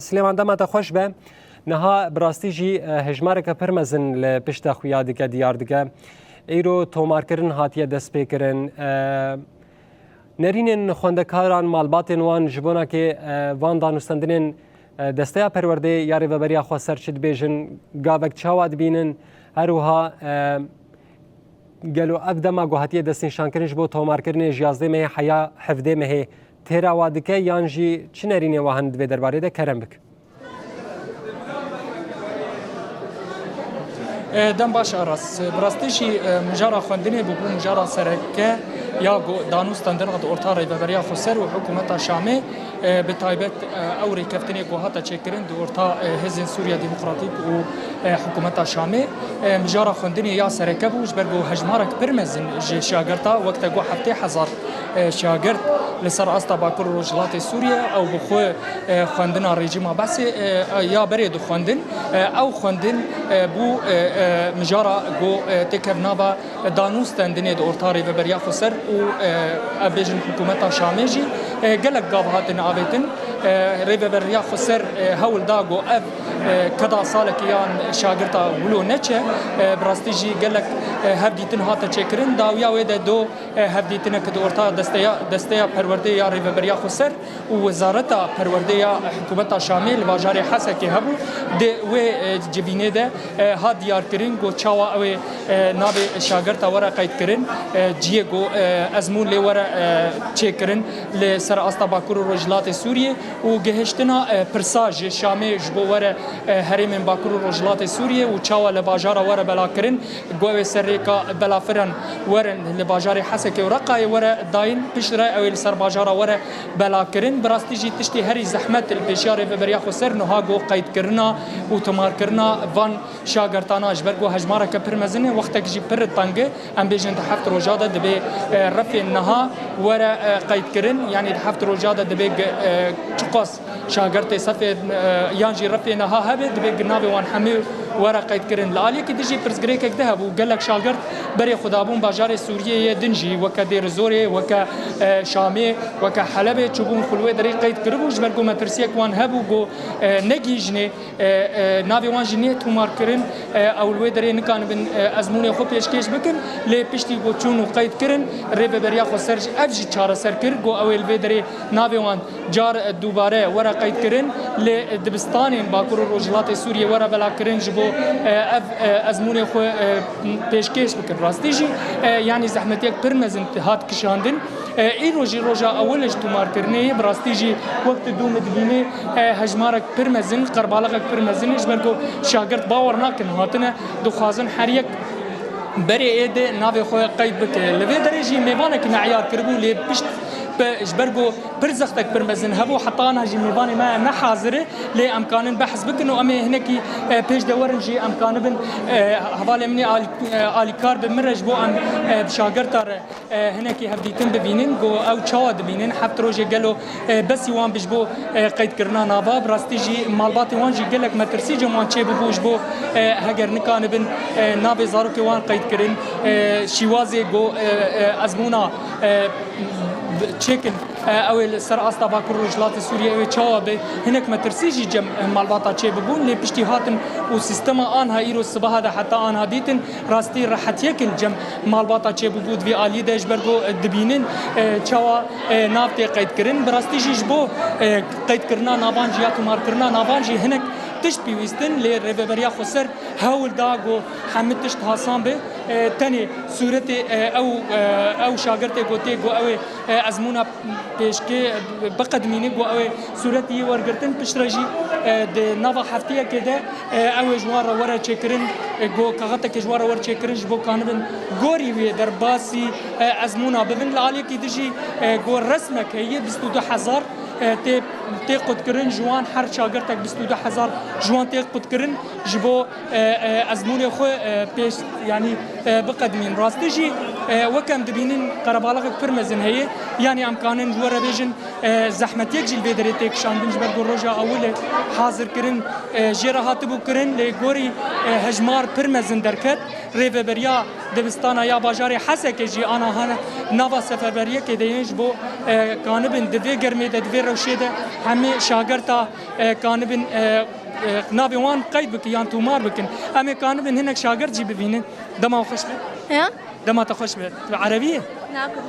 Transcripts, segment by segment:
سليمان دما تخوش به نها براستی جی هجمارک پرمزن لپشت خویا دیگه دیار دیگه ایرو تومارکرن هاتیه دست پیکرن نرینن خوندکاران مالباتن وان جبونا که وان دانستندنن دسته پرورده یاری و بریا خو سرچد بیجن گاوک چاواد بینن هروها گلو افدما گوهاتیه دستین شانکرنش بو تومارکرن جیازده مه حیا حفده مه تیرا وادکه یانجی چی نرینه واهند به درباره ده کرم بک دم باش آراس براستیشی مجارا خواندنی بو مجارا سرکه یا دانوستان درغد اورتاری و بریا خسر و حکومت شامه به تایبت اوری کفتنی گوهاتا چکرین دو اورتا حزب سوریا دموکراتیک و حکومت شامه مجارا خواندنی یا سرکه بوش برگو هجمارک پرمزن شاگرتا وقت گو هفته هزار شاگرد لسر استا باکر روجلات سوریا او بخو خواندنا رژیم بس یا برید خواندن او خواندن بو مجارا گو تکرنابا دانوستان دنی دو اورتاری و بریا خسر و ابیجن حکومت شامجی گلک گاوهاتن آبیتن ریو بریا خسر هول داگو اب کدا سالک یان شاگرتا ولو نچه براستیجی گلک هفدیتن هاتا چکرن داویا ویده دو هفدیتن کدو اورتا دسته پرورده یا ریو بریا خسر و وزارتا پرورده یا حکومت شامل واجاری حسکی هبو ده و جبینه ده ها دیار کرن گو چاوا او نابه شاگرتا ورا قید کرن جیه گو ازمون لی ورا چکرن لسر استا باکور روجلات سوریه و گهشتنا پرساج شامه جبو ورا هرم باکور روجلات سوریه و چاوا لباجارا ورا بلا کرن گو سرکا بلا فرن ورن لباجاری حسکی ورقای ورا داین پشرا او سر باجارا ورا بلا کرن براستیجی تشتی هری زحمت البشاره و بریا خسر نها گو قید کرنا و تمار کرنا وان شاگردانا جبرگو هجمارا كبرمزنه وقتك جي پر طنگه ام بيجن تحفت روجاده دبي رفع النها ورا قيد كرن يعني تحفت روجاده دبي تقص شاگرد صف يانجي رفع النها هبه دبي جنابي وان حمي ورا قيد كرن لالي كي دجي برزغريك ذهب وقال لك شاگرد بري خدابون باجار سوريه دنجي وكا دير زوري وكا شامي وكا حلبه تشوبون خلوه دري قيد كربو جبرگو مترسيك وان هبو گو نگيجني نابي وان جنيه تومار كرن او الويدري نكان بن ازموني خو پیشکش بکن لی پشتی گو چون قید کرن ریو بریا خو سرج ابجی چاره سر کر گو او الویدري نابي وان جار دوباره ورا قید کرن لی دبستان باکور روجلات سوریه ورا بلا کرن جبو ازموني خو پیشکش بکن راستیجی یعنی زحمتیک پرمزن هات کشاندن ای روجا اولش تومار کرنه براستیجی وقت دوم دبینه هجمارک پرمزن قربالغک پرمزن جبرگو شاگرد باور ناکن هاتنه دخوازن هر یک بري ايد نافي خو قيد بك لفي درجي ميوانك معيار كربو لي بشت جبرگو برزختك برمزن هبو حطانا جي ميواني ما حاضره لي امكان بحث بك انه امي هناكي بيج دورنجي امكان بن حوالي مني اليكار بمرج بو ام بشاگرتر هناكي هبديتن ببينن جو او تشاد بينن حتى روجي قالوا بس يوان بجبو قيد كرنا نافا براستيجي مالباتي وانجي قال لك ما ترسيجي وان تشي بوج بو هاجر نكان بن نافي زاروكي وان قيد كرن شيوازي جو ازمونا تشيكن او سر استا باكر روجلات سوريا او تشاب هناك ما ترسيجي جم مالباتا تشي ببون لي بشتي هاتن وسيستم انها ايرو الصباح هذا حتى انها ديتن راستي راحت يكن جم مالباتا تشي ببود في الي داش برغو دبينن تشوا نافتي قيد كرن براستيجي جبو قيد كرنا نافانجي يا تمار كرنا نافانجي هناك تشت بيوستن لريف بريا خسر هول داغو حمد تشت هاسان به تاني صورتي او شاگرتي گوتي گو او ازمونا پیشکه بقدمینه گو او صورتي ورگرتن پشرجي د نوا هفتيه كده او جوار ورا چکرن گو کاغته که جوار ور چکرن جبو کانبن گوري وي درباسي ازمونا ببن عليك دجي گو رسمك هي 22000 تقد كرن جوان حر شاگرتك 22000 جوان تقد كرن جبو ازموني خو بيش يعني بقدمين راستيجي وكم دبينين قربالغ برمزن هي يعني امكانن جوار بيجن زحمه يجي الفيدريتك شان بنج برجو روجا اول حاضر كرن جيرا هاتبو كرن لغوري هجمار برمزن دركت ريفبريا دبستانا يا باجاري حسك جي انا هنا نافا سفربريه كدينج بو كانبن دفي گرمي دفي روشيده همي شاگرتا كانبن نافي وان قيد بك يان تومار بكن امي كانبن هناك شاگرد جي ببينن دما خوش ها دما تخش عربيه ناكل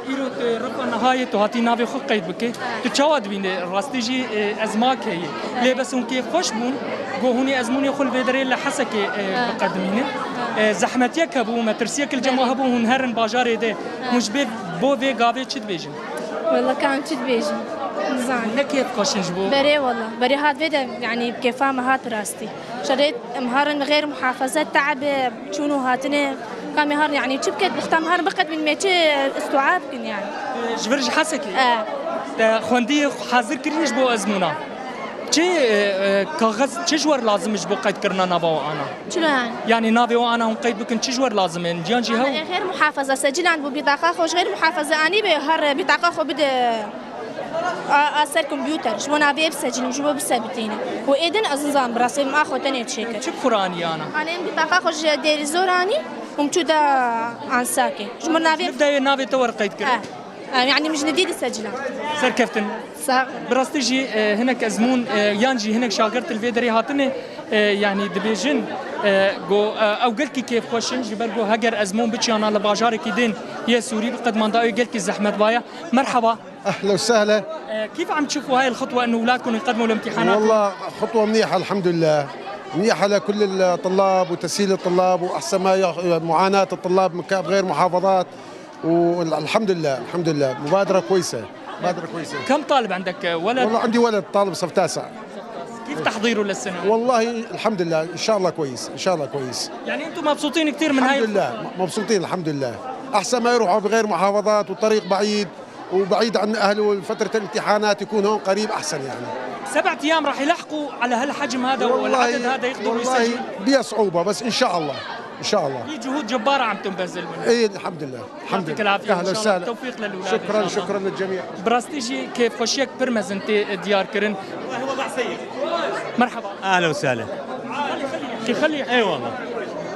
ايرو ربا نهايه تو هاتي نافي خو قيد بك تشاود بين راستيجي ازماك هي لي بس هم كيف خوش بون جو هوني ازموني خل بدري لحسك بقدمين زحمتك ابو مترسيك الجماعه ابو هنهرن باجاري ده مش بو في غافي تشد بيجن والله كان تشد بيجي زين هيك كيف خوشنج بو بري والله بري هات فيدا يعني بكيفاه هات براستي شريت مهارن غير محافظات تعب شنو هاتني كان مهار يعني شبكت بختام مهار بقت من ميتي استوعاب يعني جبرج حسك خوندي حاضر كريش بو ازمونا چه کاغذ چه جوار لازم بو قید کرنا ناوا و انا شنو يعني ناوا و انا هم قید بكن چه جوار لازم ان جان جي هو غير محافظه سجل عند بطاقه خوش غير محافظه اني بهر بطاقه خو بده اثر كمبيوتر شو انا بسجل شو بثبتينه واذن ازنزام براسي ما اخوتني تشيك چه قراني انا بطاقه خوش دير زوراني ومشودا عن ساكي شو نافي بدا نافي تور قید کرد يعني مش جديد السجله سر كفتن براستيجي هناك ازمون يانجي هناك شاگرد الفيدري هاتني يعني دبيجن جو او قلكي كيف خوشن جبرجو هجر ازمون بتشانا لباجار كيدين يا سوري بقد ما ضايق قلكي زحمه بايا مرحبا اهلا وسهلا. كيف عم تشوفوا هاي الخطوه انه اولادكم يقدموا الامتحانات؟ والله خطوه منيحه الحمد لله، منيحه لكل الطلاب وتسهيل الطلاب واحسن ما معاناه الطلاب من غير محافظات، والحمد لله الحمد لله مبادره كويسه مبادره كويسه. كم طالب عندك ولد؟ والله عندي ولد طالب صف تاسع. كيف تحضيره للسنه؟ والله الحمد لله ان شاء الله كويس ان شاء الله كويس. يعني انتم مبسوطين كثير من هاي؟ الحمد لله مبسوطين الحمد لله، احسن ما يروحوا بغير محافظات والطريق بعيد وبعيد عن اهله، فتره الامتحانات يكون هون قريب احسن يعني. 7 ايام راح يلحقوا على هالحجم هذا والعدد هذا يقدروا يسجلوا؟ والله بيها صعوبه بس ان شاء الله ان شاء الله. في جهود جباره عم تنبذل منها. ايه الحمد لله الحمد يعطيك لله. العافيه اهلا وسهلا. توفيق للاولاد. شكرا شكرا للجميع. براستيجي كيف خوشيك برمز انت ديار كرن؟ والله وضع سيء. مرحبا. اهلا وسهلا. خلي اي والله.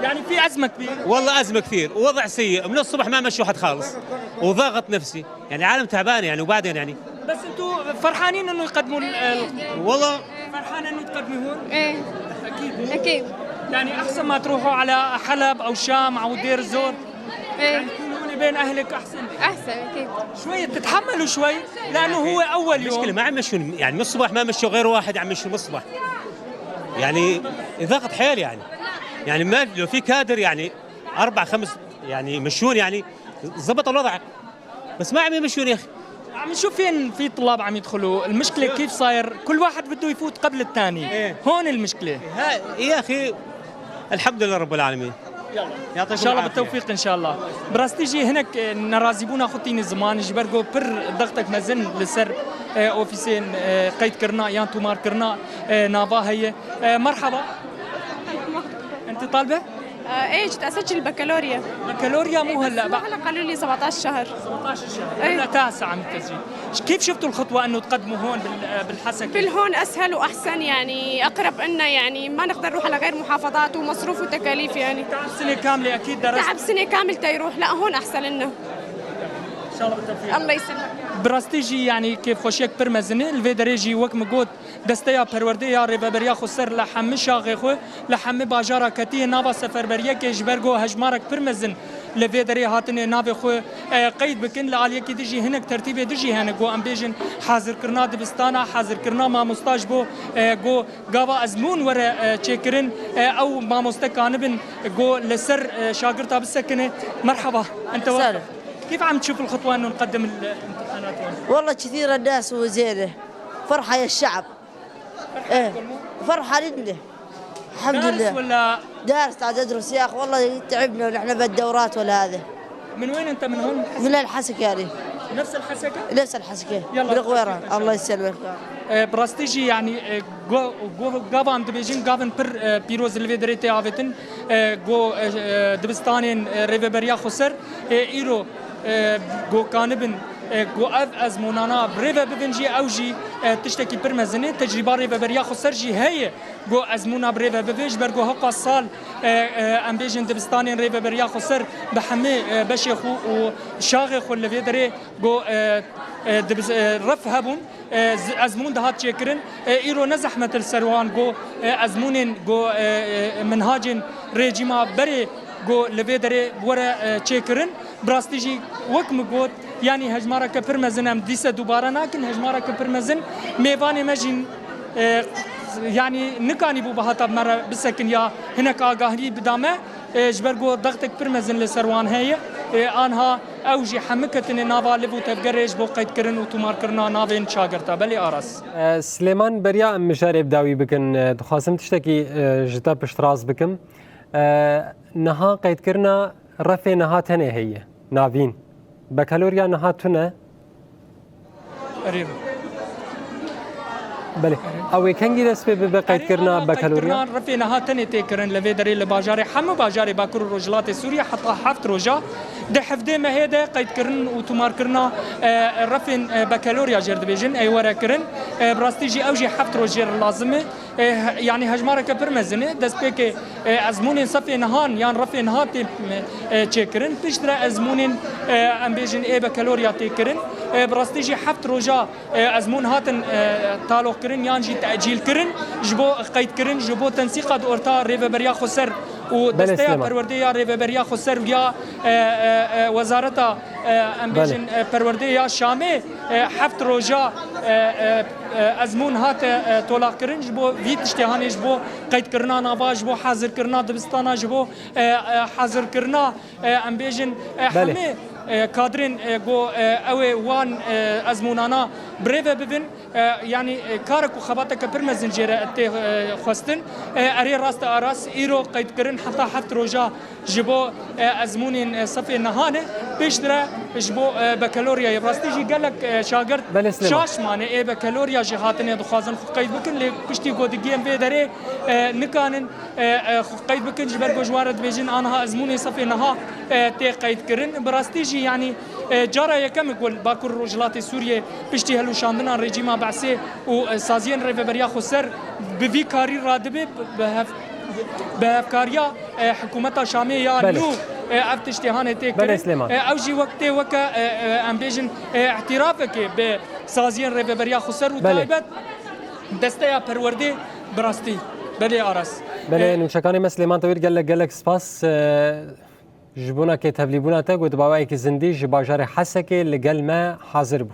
يعني في ازمه كبيره. والله ازمه كثير ووضع سيء من الصبح ما مشوا حد خالص وضغط نفسي يعني عالم تعبان يعني وبعدين يعني بس انتم فرحانين انه يقدموا والله فرحان انه تقدموا هون؟ ايه اكيد اكيد يعني احسن ما تروحوا على حلب او شام او دير الزور. ايه تكونوا بين اهلك احسن. احسن اكيد شوي تتحملوا شوي لانه هو اول يوم. المشكله ما عم يمشون يعني من الصبح ما مشوا غير واحد عم يمشوا من الصبح يعني ضغط حيل يعني ما لو في كادر يعني 4 5 يعني يمشون يعني ضبط الوضع بس ما عم يمشون يا اخي. عم نشوف فين في طلاب عم يدخلوا، المشكله كيف صاير كل واحد بده يفوت قبل الثاني. إيه. هون المشكله. يا اخي الحمد لله رب العالمين. يلا ان شاء الله بالتوفيق ان شاء الله. براستيجي هناك نرازيبونا خطين زمان جبرجو بر ضغطك مازن لسر اوفيسين قيد كرنا يان تومار كرنا نافا هي مرحبا. انت طالبه؟ ايه جيت اسجل البكالوريا. بكالوريا مو هلا بقى. هلا قالوا لي 17 شهر. 17 شهر. إيه. هلا تاسع عم التسجيل. كيف شفتوا الخطوه انه تقدموا هون بالحسكه؟ بالهون اسهل واحسن يعني اقرب لنا يعني ما نقدر نروح على غير محافظات ومصروف وتكاليف يعني. تعب سنه كامله اكيد درست. تعب سنه كامل تيروح لا هون احسن لنا. ان شاء الله بالتوفيق. الله يسلمك. براستيجي يعني كيف خوشيك برمزني الفيدريجي وك مقود دستيا پروردي يا ريبريا خسر لحم شاغي خو لحم باجارا كتي نافا سفربريه كي جبرجو هجمارك برمزن لفيدري هاتني نافي خو قيد بكن لعليه كي ديجي هناك ترتيب ديجي هنا جو ام بيجن حاضر كرنا دبستانا حاضر كرنا ما مستاج بو جو غابا ازمون ورا تشيكرن او ما مستكانبن جو لسر شاغرتا بالسكنه. مرحبا انت كيف عم تشوف الخطوه انه نقدم الامتحانات هون؟ والله كثير الناس وزينه فرحه يا الشعب. ايه فرحه لنا الحمد لله. ولا دارس عاد ادرس يا اخي والله تعبنا ونحن بالدورات ولا هذا. من وين انت من هون؟ من الحسك يعني. نفس الحسكه نفس الحسكه يلا. بالغويره الله يسلمك. براستيجي يعني جو جافان دبيجين جافن بر بيروز اللي دريتي عافتن جو دبستانين ريفبريا خسر ايرو جو كانبن جو از مونانا بريفا ببنجي او جي تشتكي برمزني تجربه ريفبريا خسر جي هي جو از مونا بريفا ببنج برجو هقا الصال ام بيجن دبستانين ريفبريا خسر بحمي بشيخو وشاغخ اللي دري جو دبز رفهبون ازمون دهات تشكرن ايرو نزحمه السروان جو ازمونين جو منهاجن ريجيما بري جو لفيدري ورا تشكرن براستيجي وكم جوت يعني هجمارة كبرمزن ام ديسه دوباره لكن هجمارة كبرمزن ميفاني مجين يعني نكاني بو بهاتا مره بسكن يا هناك اغاهي بدامه جبرجو ضغطك برمزن لسروان هي انها اوجي حمكتن نافا لبو تفجرج بو قيد كرن وتمار كرنا نافين شاغرتا بلي ارس سليمان بريا مجارب داوي بكن دخواسم تشتكي جتا بشتراز بكم نها قيد كرنا رفي نها تنه هي نافين بكالوريا نها تنه قريب بله او كنجي دس بقيد كرنا بكالوريا رفي نها تنه تكرن لفيدري لباجاري حم باجاري باكر رجلات سوريا حتى حفت رجا ده حفده ما هيدا قيد كرن وتمار كرنا رفين بكالوريا جرد بيجن اي ورا كرن براستيجي اوجي حفت رجير لازمه يعني هجمارة كبرمزنه دس بيك ازمونين صفي نهان يعني رفي نهان تشكرن بيشترى ازمونين ام بيجن اي بكالوريا تكرن براستيجي حفت رجا ازمون هاتن تالو كرن يعني جي تاجيل كرن جبو قيد كرن جبو تنسيق اورتا ريفبريا خسر ودستيا پرورديا ريفبريا خسر ويا وزارة امبيجن پرورديا شامي حفت روجا ازمون هات تولا كرن جبو فيت اشتهاني جبو قيد كرنا نافا جبو حاضر كرنا دبستانا جبو حاضر كرنا امبيجن حمي كادرين جو اوي وان ازمونانا بريفا ببن يعني كارك وخباتك برمزن جيرا تي خواستن اري راست اراس ايرو قيد كرن حتى حفت روجا جبو ازمونين صفي نهانه بيشترى جبو بكالوريا يبراستيجي قالك شاغرد شاش ماني اي بكالوريا جهاتني دخوازن قيد بكن لي كشتي غوديجيم بيدري نكانن قيد بكن جبر جوارد بيجن انها ازموني صفي نها تي قيد كرن براستيجي يعني جارة يكم يقول باكر رجلات سوريا بيشتي هلو شاندنا ريجيما بعسي وسازين ريفبريا خسر بفي كاري رادبه بافكاريا حكومتها شاميه نو افتشتهانه تكر اوجي وقت وكا امبيجن اعترافك بسازين ريفبريا خسر وتايبت دستيا پروردي براستي بلي ارس بله نوشکانی مسلمان تویر قال لك سپاس جبونا که تبلیبونا تا گوت باوای که زندی جباجار حسکه لگل ما حاضر بو